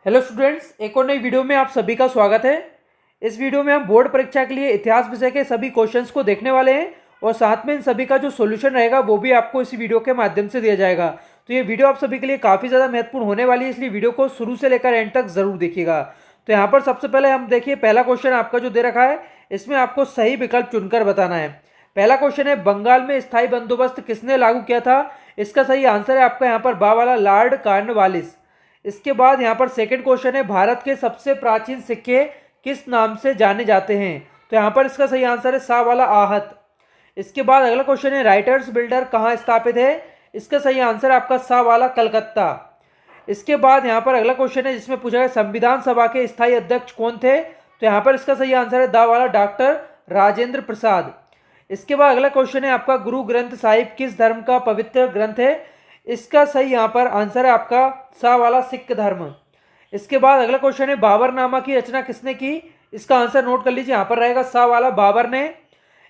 Hello students, एक और नई वीडियो में आप सभी का स्वागत है। इस वीडियो में हम बोर्ड परीक्षा के लिए इतिहास विषय के सभी क्वेश्चंस को देखने वाले हैं और साथ में इन सभी का जो सॉल्यूशन रहेगा वो भी आपको इसी वीडियो के माध्यम से दिया जाएगा। तो ये वीडियो आप सभी के लिए काफ़ी ज़्यादा महत्वपूर्ण होने वाली है, इसलिए वीडियो को शुरू से लेकर एंड तक ज़रूर देखिएगा। तो यहाँ पर सबसे पहले हम देखिए, पहला क्वेश्चन आपका जो दे रखा है इसमें आपको सही विकल्प चुनकर बताना है। पहला क्वेश्चन है, बंगाल में स्थायी बंदोबस्त किसने लागू किया था? इसका सही आंसर है आपका यहाँ पर बा वाला लॉर्ड कॉर्नवालिस। इसके बाद यहाँ पर सेकंड क्वेश्चन है, भारत के सबसे प्राचीन सिक्के किस नाम से जाने जाते हैं? तो यहाँ पर इसका सही आंसर है सा वाला आहत। इसके बाद अगला क्वेश्चन है, राइटर्स बिल्डर कहाँ स्थापित है? इसका सही आंसर है आपका सा वाला कलकत्ता। इसके बाद यहाँ पर अगला क्वेश्चन है जिसमें पूछा गया संविधान सभा के स्थायी अध्यक्ष कौन थे? तो यहाँ पर इसका सही आंसर है दा वाला डॉक्टर राजेंद्र प्रसाद। इसके बाद अगला क्वेश्चन है आपका, गुरु ग्रंथ साहिब किस धर्म का पवित्र ग्रंथ है? इसका सही यहाँ पर आंसर है आपका सा वाला सिख धर्म। इसके बाद अगला क्वेश्चन है, बाबरनामा की रचना किसने की? इसका आंसर नोट कर लीजिए, यहाँ पर रहेगा सा वाला बाबर ने।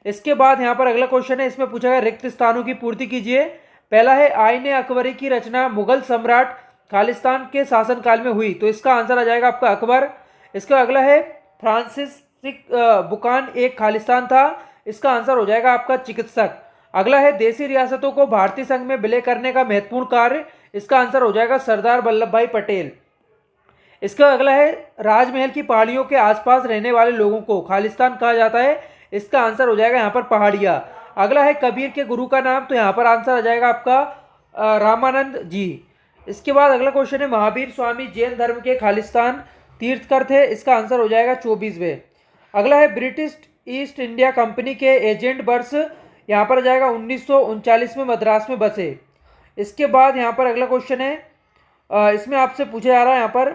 इसके बाद यहाँ पर अगला क्वेश्चन है, इसमें पूछा गया रिक्त स्थानों की पूर्ति कीजिए। पहला है, आईने अकबरी की रचना मुगल सम्राट खालिस्तान के शासनकाल में हुई, तो इसका आंसर आ जाएगा आपका अकबर। इसका अगला है, फ्रांसिस बुकान एक खालिस्तान था, इसका आंसर हो जाएगा आपका चिकित्सक। अगला है, देशी रियासतों को भारतीय संघ में विलय करने का महत्वपूर्ण कार्य, इसका आंसर हो जाएगा सरदार वल्लभ भाई पटेल। इसका अगला है, राजमहल की पहाड़ियों के आसपास रहने वाले लोगों को खालिस्तान कहा जाता है, इसका आंसर हो जाएगा यहाँ पर पहाड़िया। अगला है, कबीर के गुरु का नाम, तो यहाँ पर आंसर आ जाएगा आपका रामानंद जी। इसके बाद अगला क्वेश्चन है, महावीर स्वामी जैन धर्म के खालिस्तान तीर्थकर थे, इसका आंसर हो जाएगा 24वें। अगला है, ब्रिटिश ईस्ट इंडिया कंपनी के एजेंट वर्ष, यहाँ पर आ जाएगा 1939 में मद्रास में बसे। इसके बाद यहाँ पर अगला क्वेश्चन है, इसमें आपसे पूछा जा रहा है यहाँ पर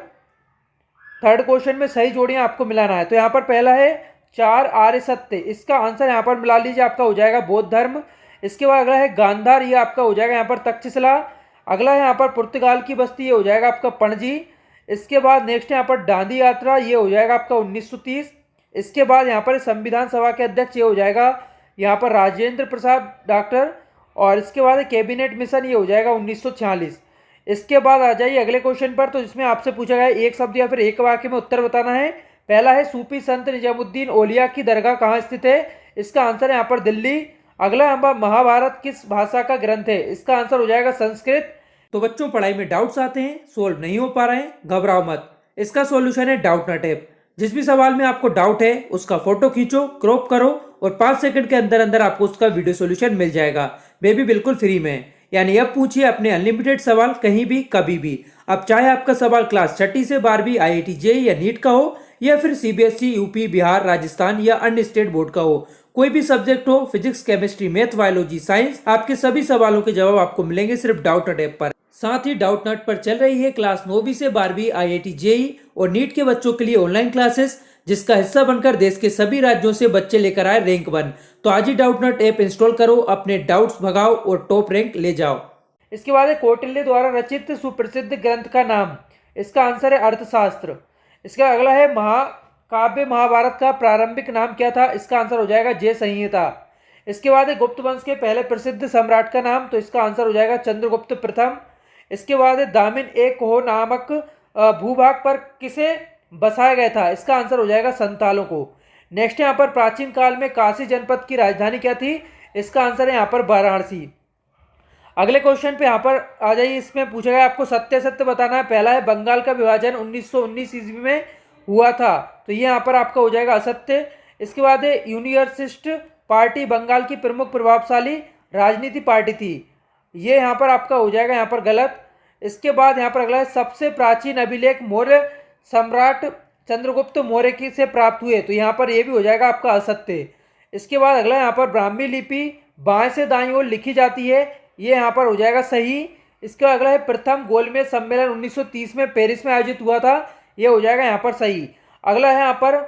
थर्ड क्वेश्चन में सही जोड़ियाँ आपको मिलाना है। तो यहाँ पर पहला है, चार आर्य सत्य, इसका आंसर यहाँ पर मिला लीजिए, आपका हो जाएगा बौद्ध धर्म। इसके बाद अगला है, गांधार, ये आपका हो जाएगा यहाँ पर तक्षशिला। अगला है यहाँ पर पुर्तगाल की बस्ती, ये हो जाएगा आपका पणजी। इसके बाद नेक्स्ट है यहाँ पर दांडी यात्रा, ये हो जाएगा आपका 1930। इसके बाद यहाँ पर संविधान सभा के अध्यक्ष, ये हो जाएगा यहाँ पर राजेंद्र प्रसाद डॉक्टर। और इसके बाद कैबिनेट मिशन, ये हो जाएगा 1946। इसके बाद आ जाइए अगले क्वेश्चन पर, तो इसमें आपसे पूछा गया एक शब्द या फिर एक वाक्य में उत्तर बताना है। पहला है, सूफी संत निजामुद्दीन औलिया की दरगाह कहाँ स्थित है? इसका आंसर है यहाँ पर दिल्ली। अगला है, महाभारत किस भाषा का ग्रंथ है? इसका आंसर हो जाएगा संस्कृत। तो बच्चों, पढ़ाई में डाउट्स आते हैं, सोल्व नहीं हो पा रहे हैं, घबराओ मत, इसका सॉल्यूशन है डाउट नॉट ऐप। जिस भी सवाल में आपको डाउट है उसका फोटो खींचो, क्रॉप करो और 5 सेकंड के अंदर अंदर आपको उसका वीडियो सॉल्यूशन मिल जाएगा, वे भी बिल्कुल फ्री में। यानी अब पूछिए अपने अनलिमिटेड सवाल कहीं भी कभी भी। अब चाहे आपका सवाल क्लास 6ठी से 12वीं IIT JEE या नीट का हो या फिर CBSE यूपी बिहार राजस्थान या अन्य स्टेट बोर्ड का हो, कोई भी सब्जेक्ट हो, physics chemistry math biology science, आपके सभी सवालों के जवाब आपको मिलेंगे सिर्फ डाउट नॉट ऐप पर। साथ ही डाउट नॉट पर चल रही है क्लास 9वीं से 12वीं IIT JEE और नीट के बच्चों के लिए ऑनलाइन क्लासेस, जिसका हिस्सा बनकर देश के सभी राज्यों से बच्चे लेकर आए रैंक 1। तो आज ही डाउट नॉट ऐप इंस्टॉल करो, अपने डाउट्स भगाओ और टॉप रैंक ले जाओ। इसके बाद है, कौटिल्य द्वारा रचित सुप्रसिद्ध ग्रंथ का नाम? इसका आंसर है अर्थशास्त्र। इसका अगला है, महाकाव्य महाभारत का प्रारंभिक नाम क्या था? इसका आंसर हो जाएगा जय संहिता। इसके बाद है, गुप्त वंश के पहले प्रसिद्ध सम्राट का नाम? तो इसका आंसर हो जाएगा चंद्रगुप्त प्रथम। इसके बाद है, दामिन ए कोह नामक भूभाग पर किसे बसाया गया था? इसका आंसर हो जाएगा संतालों को। नेक्स्ट यहाँ पर, प्राचीन काल में काशी जनपद की राजधानी क्या थी? इसका आंसर है यहाँ पर वाराणसी। अगले क्वेश्चन पे यहाँ पर आ जाइए, इसमें पूछा गया आपको सत्य सत्य बताना है। पहला है, बंगाल का विभाजन 1919 ईस्वी में हुआ था, तो ये यहाँ पर आपका हो जाएगा असत्य। इसके बाद है, यूनिवर्सिस्ट पार्टी बंगाल की प्रमुख प्रभावशाली राजनीति पार्टी थी, ये यहाँ पर आपका हो जाएगा यहाँ पर गलत। इसके बाद यहाँ पर अगला है, सबसे प्राचीन अभिलेख मौर्य सम्राट चंद्रगुप्त मौर्य की से प्राप्त हुए, तो यहाँ पर ये भी हो जाएगा आपका असत्य। इसके बाद अगला यहाँ पर, ब्राह्मी लिपि बाएं से दाईं ओर लिखी जाती है, ये यहाँ पर हो जाएगा सही। इसका अगला है, प्रथम गोलमेज सम्मेलन 1930 में पेरिस में आयोजित हुआ था, ये हो जाएगा यहाँ पर सही। अगला है यहाँ पर,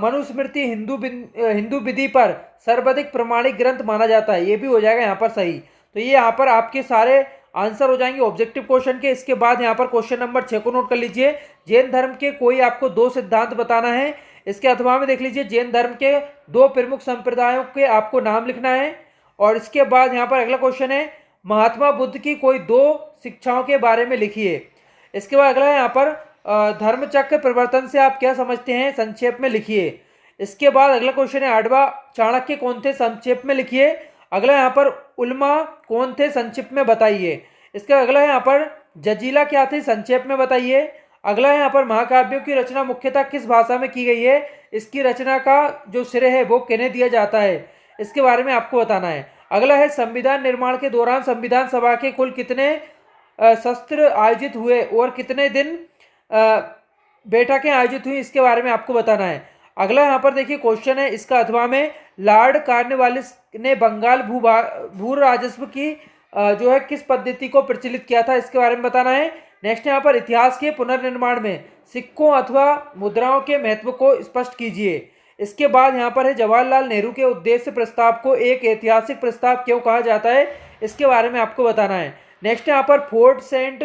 मनुस्मृति हिंदू विधि पर सर्वाधिक प्रमाणिक ग्रंथ माना जाता है, ये भी हो जाएगा यहाँ पर सही। तो ये यहाँ पर आपके सारे आंसर हो जाएंगे ऑब्जेक्टिव क्वेश्चन के। इसके बाद यहाँ पर क्वेश्चन नंबर 6 को नोट कर लीजिए, जैन धर्म के कोई आपको 2 सिद्धांत बताना है। इसके अथवा में देख लीजिए, जैन धर्म के 2 प्रमुख संप्रदायों के आपको नाम लिखना है। और इसके बाद यहाँ पर अगला क्वेश्चन है, महात्मा बुद्ध की कोई 2 शिक्षाओं के बारे में लिखिए। इसके बाद अगला है यहाँ पर, धर्मचक्र परिवर्तन से आप क्या समझते हैं, संक्षेप में लिखिए। इसके बाद अगला क्वेश्चन है 8वां, चाणक्य कौन थे, संक्षेप में लिखिए। अगला यहाँ पर उल्मा कौन थे, संक्षेप में बताइए। इसका अगला है यहाँ पर जजीला क्या थे, संक्षेप में बताइए। अगला है यहाँ पर महाकाव्यों की रचना मुख्यतः किस भाषा में की गई है, इसकी रचना का जो श्रेय है वो किन्हें दिया जाता है, इसके बारे में आपको बताना है। अगला है संविधान निर्माण के दौरान संविधान सभा के कुल कितने सत्र आयोजित हुए और कितने दिन बैठकें आयोजित हुई, इसके बारे में आपको बताना है। अगला यहाँ पर देखिए क्वेश्चन है, इसका अथवा में लॉर्ड कॉर्नवालिस ने बंगाल भू राजस्व की जो है किस पद्धति को प्रचलित किया था, इसके बारे में बताना है। नेक्स्ट यहाँ पर इतिहास के पुनर्निर्माण में सिक्कों अथवा मुद्राओं के महत्व को स्पष्ट कीजिए। इसके बाद यहाँ पर है जवाहरलाल नेहरू के उद्देश्य प्रस्ताव को एक ऐतिहासिक प्रस्ताव क्यों कहा जाता है, इसके बारे में आपको बताना है। नेक्स्ट यहाँ पर फोर्ट सेंट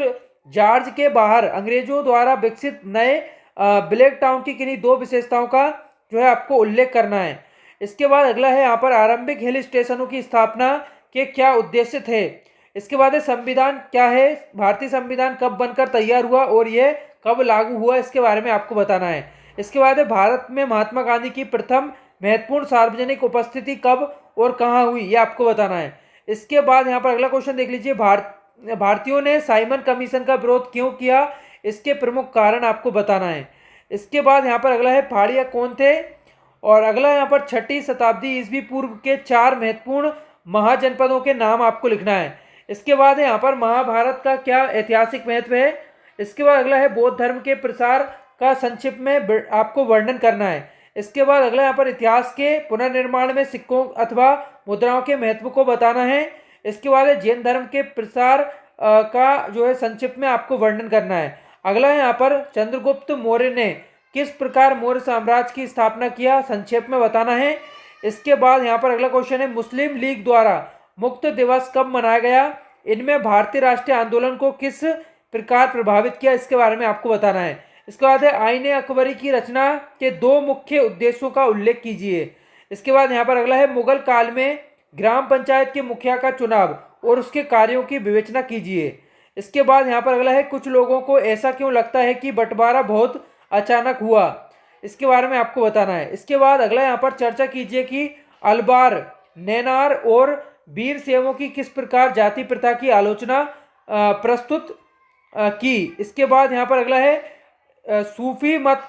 जॉर्ज के बाहर अंग्रेजों द्वारा विकसित नए ब्लैक टाउन की किन्हीं 2 विशेषताओं का जो है आपको उल्लेख करना है। इसके बाद अगला है यहाँ पर आरंभिक हिल स्टेशनों की स्थापना के क्या उद्देश्य थे। इसके बाद है संविधान क्या है, भारतीय संविधान कब बनकर तैयार हुआ और यह कब लागू हुआ, इसके बारे में आपको बताना है। इसके बाद है भारत में महात्मा गांधी की प्रथम महत्वपूर्ण सार्वजनिक उपस्थिति कब और कहाँ हुई, ये आपको बताना है। इसके बाद यहाँ पर अगला क्वेश्चन देख लीजिए, भारतीयों ने साइमन कमीशन का विरोध क्यों किया, इसके प्रमुख कारण आपको बताना है। इसके बाद यहाँ पर अगला है फाड़िया कौन थे, और अगला यहाँ पर 6वीं शताब्दी ईस्वी पूर्व के 4 महत्वपूर्ण महाजनपदों के नाम आपको लिखना है। इसके बाद यहाँ पर महाभारत का क्या ऐतिहासिक महत्व है। इसके बाद अगला है बौद्ध धर्म के प्रसार का संक्षिप्त में आपको वर्णन करना है। इसके बाद अगला यहाँ पर इतिहास के पुनर्निर्माण में सिक्कों अथवा मुद्राओं के महत्व को बताना है। इसके बाद जैन धर्म के प्रसार का जो है संक्षिप्त में आपको वर्णन करना है। अगला है यहाँ पर चंद्रगुप्त मौर्य ने किस प्रकार मौर्य साम्राज्य की स्थापना किया, संक्षेप में बताना है। इसके बाद यहाँ पर अगला क्वेश्चन है मुस्लिम लीग द्वारा मुक्त दिवस कब मनाया गया, इनमें भारतीय राष्ट्रीय आंदोलन को किस प्रकार प्रभावित किया, इसके बारे में आपको बताना है। इसके बाद है आईने अकबरी की रचना के 2 मुख्य उद्देश्यों का उल्लेख कीजिए। इसके बाद यहाँ पर अगला है मुगल काल में ग्राम पंचायत के मुखिया का चुनाव और उसके कार्यों की विवेचना कीजिए। इसके बाद यहाँ पर अगला है कुछ लोगों को ऐसा क्यों लगता है कि बंटवारा बहुत अचानक हुआ, इसके बारे में आपको बताना है। इसके बाद अगला यहाँ पर चर्चा कीजिए कि अलबार, नैनार और वीर सेवों की किस प्रकार जाति प्रथा की आलोचना प्रस्तुत की। इसके बाद यहाँ पर अगला है सूफी मत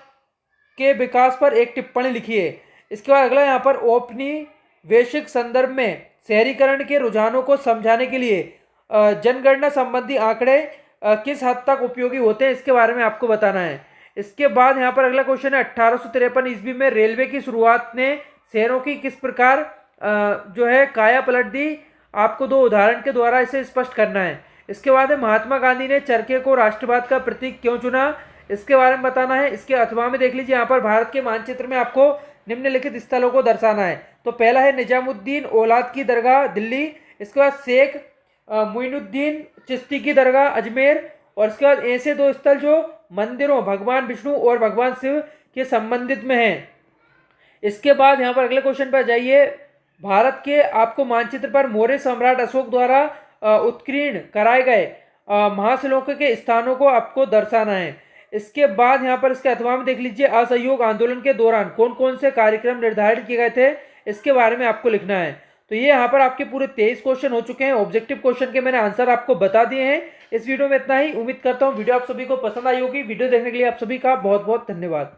के विकास पर एक टिप्पणी लिखिए। इसके बाद अगला यहाँ पर औपनिवेशिक संदर्भ में शहरीकरण के रुझानों को समझाने के लिए जनगणना संबंधी आंकड़े किस हद तक उपयोगी होते हैं, इसके बारे में आपको बताना है। इसके बाद यहाँ पर अगला क्वेश्चन है 1853 ईस्वी में रेलवे की शुरुआत ने शहरों की किस प्रकार जो है काया पलट दी, आपको 2 उदाहरण के द्वारा इसे स्पष्ट करना है। इसके बाद महात्मा गांधी ने चरखे को राष्ट्रवाद का प्रतीक क्यों चुना, इसके बारे में बताना है। इसके अथवा में देख लीजिए, यहाँ पर भारत के मानचित्र में आपको निम्नलिखित स्थलों को दर्शाना है। तो पहला है निजामुद्दीन औलाद की दरगाह दिल्ली, इसके बाद शेख मुइनुद्दीन चिश्ती की दरगाह अजमेर, और इसके बाद ऐसे 2 स्थल जो मंदिरों भगवान विष्णु और भगवान शिव के संबंधित में हैं। इसके बाद यहाँ पर अगले क्वेश्चन पर जाइए, भारत के आपको मानचित्र पर मौर्य सम्राट अशोक द्वारा उत्कीर्ण कराए गए महाशिलाओं के स्थानों को आपको दर्शाना है। इसके बाद यहाँ पर इसके अथवा में देख लीजिए, असहयोग आंदोलन के दौरान कौन कौन से कार्यक्रम निर्धारित किए गए थे, इसके बारे में आपको लिखना है। तो ये यहाँ पर आपके पूरे 23 क्वेश्चन हो चुके हैं। ऑब्जेक्टिव क्वेश्चन के मैंने आंसर आपको बता दिए हैं। इस वीडियो में इतना ही। उम्मीद करता हूँ वीडियो आप सभी को पसंद आई होगी। वीडियो देखने के लिए आप सभी का बहुत बहुत धन्यवाद।